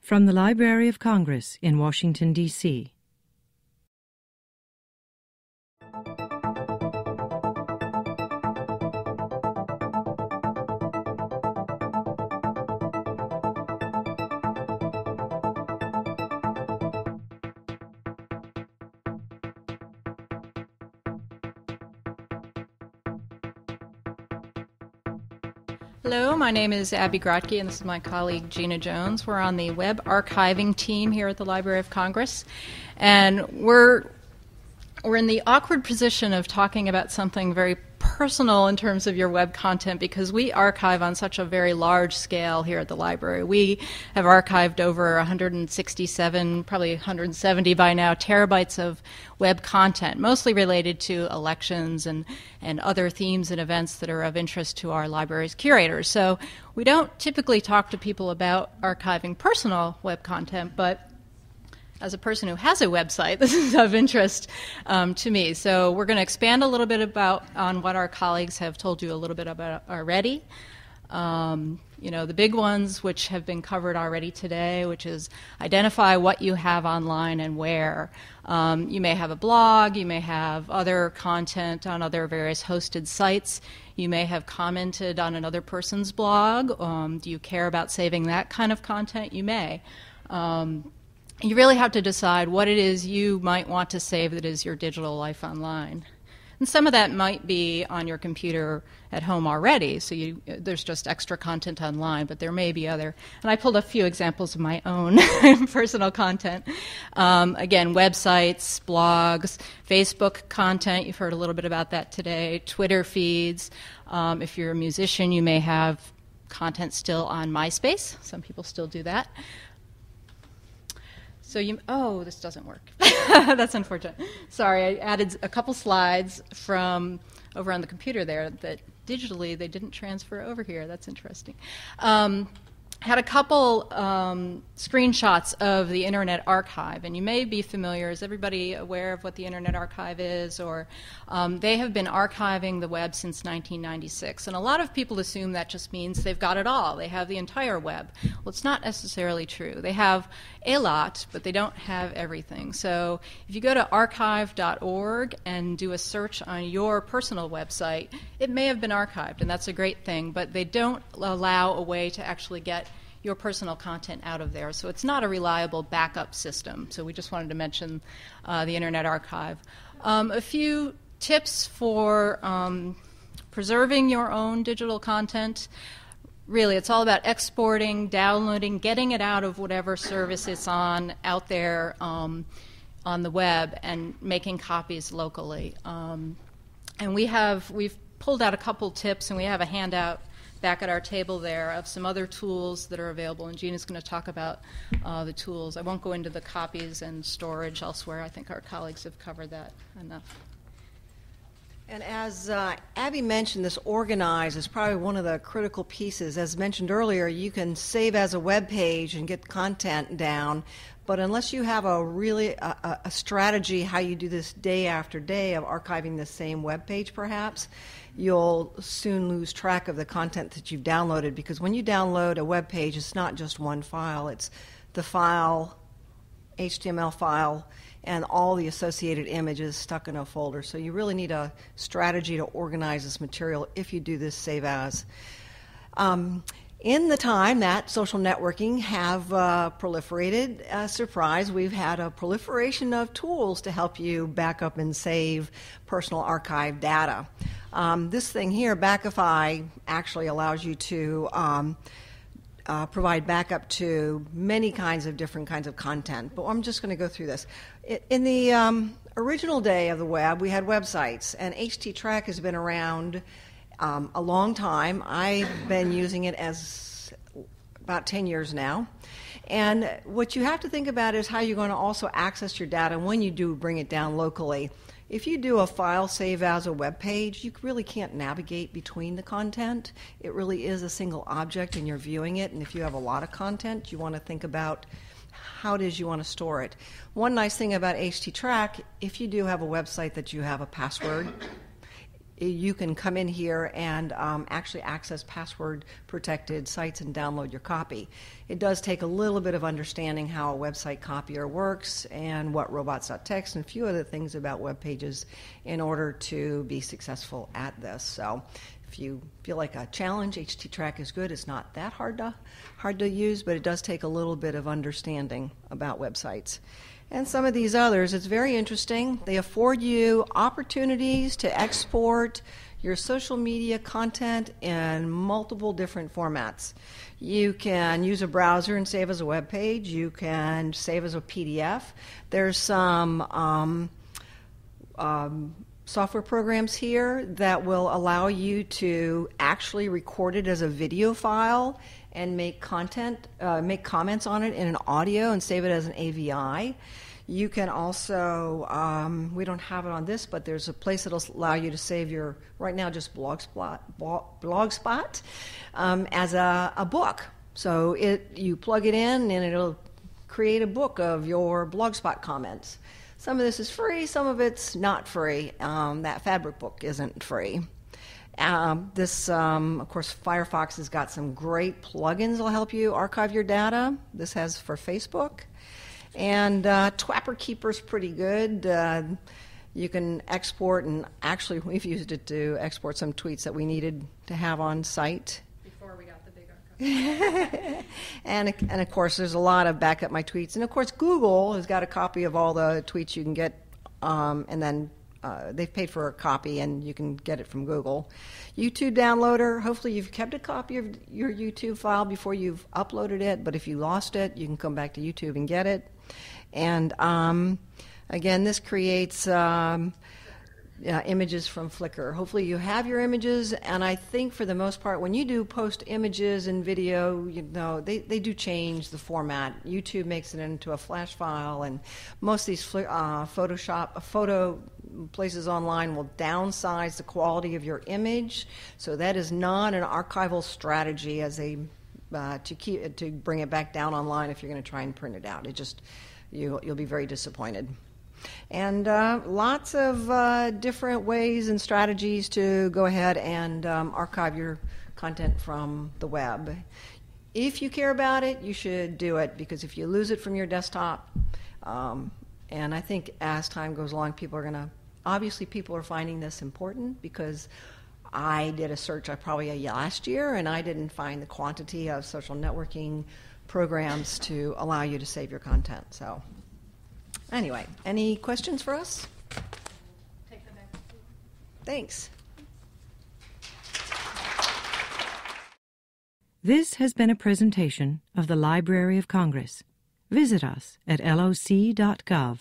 From the Library of Congress in Washington, D.C. Hello, my name is Abby Grotke, and this is my colleague Gina Jones. We're on the web archiving team here at the Library of Congress, and we're in the awkward position of talking about something very personal in terms of your web content because we archive on such a very large scale here at the library. We have archived over 167, probably 170 by now, terabytes of web content, mostly related to elections and other themes and events that are of interest to our library's curators. So we don't typically talk to people about archiving personal web content, but as a person who has a website, this is of interest to me. So we're going to expand a little bit on what our colleagues have told you a little bit about already. The big ones which have been covered already today, which is identify what you have online and where. You may have a blog, you may have other content on other various hosted sites, you may have commented on another person's blog. Do you care about saving that kind of content? You may. You really have to decide what it is you might want to save that is your digital life online. And some of that might be on your computer at home already, so there's just extra content online, but there may be other. And I pulled a few examples of my own personal content. Again, websites, blogs, Facebook content, you've heard a little bit about that today, Twitter feeds. If you're a musician, you may have content still on MySpace. Some people still do that. So this doesn't work. That's unfortunate. Sorry, I added a couple slides from over on the computer there that digitally they didn't transfer over here. That's interesting. Had a couple screenshots of the Internet Archive, and you may be familiar. Is everybody aware of what the Internet Archive is? Or they have been archiving the web since 1996, and a lot of people assume that just means they've got it all. They have the entire web. Well, it's not necessarily true. They have a lot, but they don't have everything. So if you go to archive.org and do a search on your personal website, it may have been archived, and that's a great thing, but they don't allow a way to actually get your personal content out of there. So it's not a reliable backup system. So we just wanted to mention the Internet Archive. A few tips for preserving your own digital content. Really, it's all about exporting, downloading, getting it out of whatever service it's on out there on the web and making copies locally. And we've pulled out a couple tips, and we have a handout back at our table there of some other tools that are available, and Gina's going to talk about the tools. I won't go into the copies and storage elsewhere. I think our colleagues have covered that enough. And as Abby mentioned, this organize is probably one of the critical pieces. As mentioned earlier, you can save as a web page and get content down, but unless you have a strategy how you do this day after day of archiving the same web page perhaps, you'll soon lose track of the content that you've downloaded, because when you download a web page, it's not just one file. It's the file, HTML file, and all the associated images stuck in a folder. So you really need a strategy to organize this material if you do this save as. In the time that social networking have proliferated, surprise, we've had a proliferation of tools to help you back up and save personal archive data. This thing here, Backify, actually allows you to provide backup to many kinds of different kinds of content, but I'm just going to go through this. In the original day of the web, we had websites, and HTTrack has been around a long time. I've been using it as about 10 years now. And what you have to think about is how you're going to also access your data when you do bring it down locally. If you do a file save as a web page, you really can't navigate between the content. It really is a single object and you're viewing it, and if you have a lot of content, you want to think about how it is you want to store it. One nice thing about HTTrack, if you do have a website that you have a password, you can come in here and actually access password-protected sites and download your copy. It does take a little bit of understanding how a website copier works and what robots.txt and a few other things about web pages in order to be successful at this. So if you feel like a challenge, HTTrack is good. It's not that hard to use, but it does take a little bit of understanding about websites. And some of these others, it's very interesting. They afford you opportunities to export your social media content in multiple different formats. You can use a browser and save as a web page. You can save as a PDF. There's some software programs here that will allow you to actually record it as a video file and make comments on it in an audio and save it as an AVI. You can also, we don't have it on this, but there's a place that'll allow you to save your, right now just Blogspot as a book. So you plug it in and it'll create a book of your Blogspot comments. Some of this is free, some of it's not free. That Fabric book isn't free. Of course, Firefox has got some great plugins that'll help you archive your data. This has for Facebook. And Twapper Keeper's pretty good. You can export, and actually we've used it to export some tweets that we needed to have on site. Before we got the big archive. and of course, there's a lot of backup my tweets. And of course, Google has got a copy of all the tweets you can get, and then they've paid for a copy, and you can get it from Google. YouTube Downloader, hopefully you've kept a copy of your YouTube file before you've uploaded it, but if you lost it, you can come back to YouTube and get it. And again, this creates images from Flickr. Hopefully you have your images, and I think for the most part, when you do post images and video, they do change the format. YouTube makes it into a flash file, and most of these photo places online will downsize the quality of your image. So that is not an archival strategy as to bring it back down online if you're going to try and print it out. It just you'll be very disappointed. And lots of different ways and strategies to go ahead and archive your content from the web. If you care about it, you should do it, because if you lose it from your desktop, and I think as time goes along, people are finding this important, because I did a search probably last year, and I didn't find the quantity of social networking programs to allow you to save your content. So anyway, any questions for us? Take the next. Thanks. This has been a presentation of the Library of Congress. Visit us at loc.gov.